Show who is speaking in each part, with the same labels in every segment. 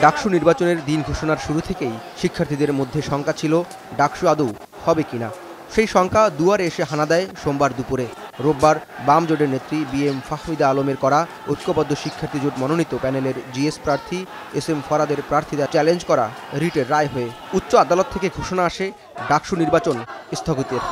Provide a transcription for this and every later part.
Speaker 1: ডাকসু নির্বাচনের দিন ঘোষণার শুরু থেকেই শিক্ষার্থীদের মধ্যে শঙ্কা ছিল ডাকসু আদৌ হবে কিনা। সেই শঙ্কা দুয়ারে এসে হানা দেয় সোমবার দুপুরে। রোববার বাম জোটের নেত্রী বিএম ফাহমিদা আলমের করা ঐক্যবদ্ধ শিক্ষার্থী জোট মনোনীত প্যানেলের জিএস প্রার্থী SM ফরাদের প্রার্থিতা চ্যালেঞ্জ করা রিটের রায় হয়ে উচ্চ আদালত থেকে ঘোষণা আসে ডাকসু নির্বাচন স্থগিতের।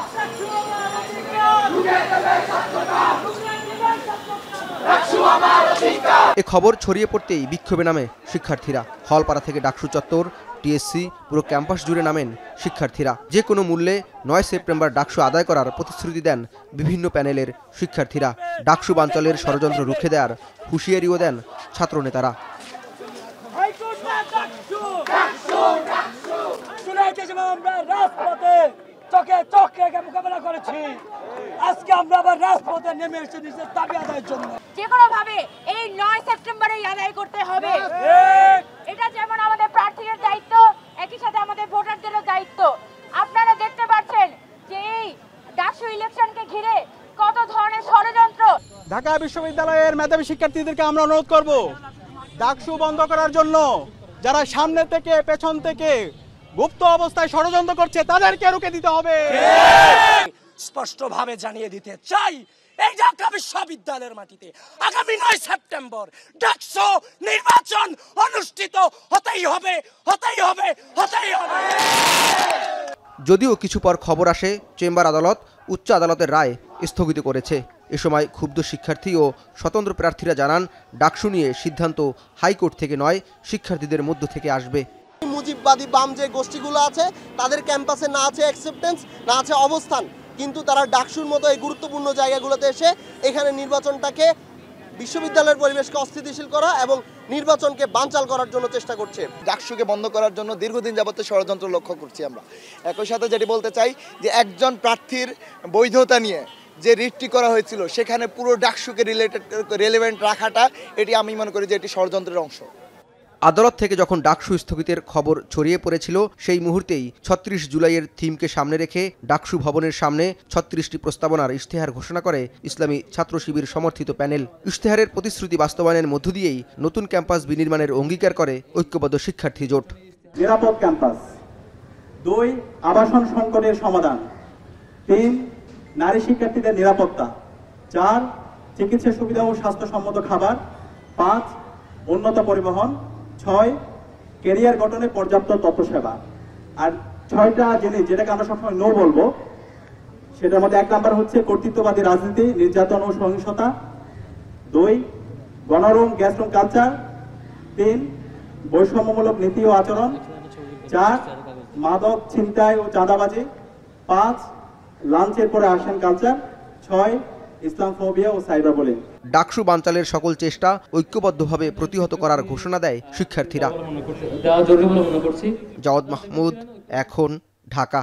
Speaker 1: এ খবর ছড়িয়ে পড়তেই বিক্ষোভে নামে শিক্ষার্থীরা। হলপাড়া থেকে ডাকসু চত্বর, TSC পুরো ক্যাম্পাস জুড়ে নামেন শিক্ষার্থীরা। যে কোনো মূল্যে 9 সেপ্টেম্বর ডাকসু আদায় করার প্রতিশ্রুতি দেন বিভিন্ন প্যানেলের শিক্ষার্থীরা। ডাকসু বানচালের ষড়যন্ত্র রুখে দেওয়ার হুঁশিয়ারিও দেন ছাত্রনেতারা।
Speaker 2: চোখে চোখ রেখে মোকাবেলা করেছি, আজকে আমরা আবার রাজপথে নেমে এসেছি নিজের দাবি আদায়ের জন্য।
Speaker 3: যে কোনো ভাবে এই 9 সেপ্টেম্বরেই আদায় করতে হবে। এটা যেমন আমাদের প্রার্থীদের দায়িত্ব, একই সাথে আমাদের ভোটারদেরও দায়িত্ব। আপনারা দেখতে পাচ্ছেন যে এই ডাকসু ইলেকশনকে ঘিরে কত ধরনের ষড়যন্ত্র।
Speaker 4: ঢাকা বিশ্ববিদ্যালয়ের মেধাবী শিক্ষার্থীদেরকে আমরা অনুরোধ করব, ডাকসু বন্ধ করার জন্য যারা সামনে থেকে পেছন থেকে গুপ্ত অবস্থায় ষড়যন্ত্র করছে তাদেরকে রুখে দিতে হবে।
Speaker 2: স্পষ্টভাবে জানিয়ে দিতে চাই, এই ঢাকা বিশ্ববিদ্যালয়ের মাটিতে আগামী 9 সেপ্টেম্বর ডাকসু নির্বাচন অনুষ্ঠিত হতেই হবে, হতেই হবে, হতেই হবে।
Speaker 1: যদিও কিছু পর খবর আসে চেম্বার আদালত উচ্চ আদালতের রায় স্থগিত করেছে। এ সময় ক্ষুব্ধ শিক্ষার্থী ও স্বতন্ত্র প্রার্থীরা জানান, ডাকসু নিয়ে সিদ্ধান্ত হাইকোর্ট থেকে নয়, শিক্ষার্থীদের মধ্য থেকে আসবে।
Speaker 5: মুজিববাদী বাম যে গোষ্ঠীগুলো আছে তাদের ক্যাম্পাসে না আছে অ্যাকসেপ্টেন্স, না আছে অবস্থান, কিন্তু তারা ডাকসুর মতো এই গুরুত্বপূর্ণ জায়গাগুলোতে এসে এখানে নির্বাচনটাকে, বিশ্ববিদ্যালয়ের পরিবেশকে অস্থিতিশীল করা এবং নির্বাচনকে বানচাল করার জন্য চেষ্টা করছে।
Speaker 6: ডাকসুকে বন্ধ করার জন্য দীর্ঘদিন যাবত ষড়যন্ত্র লক্ষ্য করছি আমরা। একই সাথে যেটি বলতে চাই যে একজন প্রার্থীর বৈধতা নিয়ে যে রিটটি করা হয়েছিল সেখানে পুরো ডাকসুকে রিলেভেন্ট রাখাটা, এটি আমি মনে করি যে এটি ষড়যন্ত্রের অংশ।
Speaker 1: আদালত থেকে যখন ডাকসু স্থগিতের খবর ছড়িয়ে পড়েছিল সেই মুহূর্তেই 36 জুলাইয়ের থিমকে সামনে রেখে ডাকসু ভবনের সামনে 36টি প্রস্তাবনার ইশতেহার ঘোষণা করে ইসলামী ছাত্র শিবির সমর্থিত প্যানেল। ইশতেহারের প্রতিশ্রুতি বাস্তবায়নের মধ্য দিয়েই নতুন ক্যাম্পাস বিনির্মাণের অঙ্গীকার করে ঐক্যবদ্ধ শিক্ষার্থী জোট।
Speaker 4: নিরাপদ ক্যাম্পাস, 2 আবাসন সংকটের সমাধান, 3 নারী শিক্ষার্থীদের নিরাপত্তা, 4 চিকিৎসা সুবিধা ও স্বাস্থ্যসম্মত খাবার, 5 উন্নত পরিবহন, 6 ক্যারিয়ার গঠনে পর্যাপ্ত তথ্য সেবা। আর 6টা জিনিস যেটাকে আমরা সবসময় নো বলবো, সেটার মধ্যে 1 নাম্বার হচ্ছে কর্তৃত্ববাদী রাজনীতি, নির্যাতন ও সহিংসতা, 2 গণরুম গ্যাসরুম কালচার, 3 বৈষম্যমূলক নীতি ও আচরণ, 4 মাদক ছিনতাই ও চাঁদাবাজি, 5 লাঞ্চের পরে আসেন কালচার, 6 ইসলামফোবিয়া ও সাইবার বুলিং।
Speaker 1: ডাকসু বানচালের সকল চেষ্টা ঐক্যবদ্ধভাবে প্রতিহত করার ঘোষণা দেয় শিক্ষার্থীরা। জাওয়াদ মাহমুদ, এখন, ঢাকা।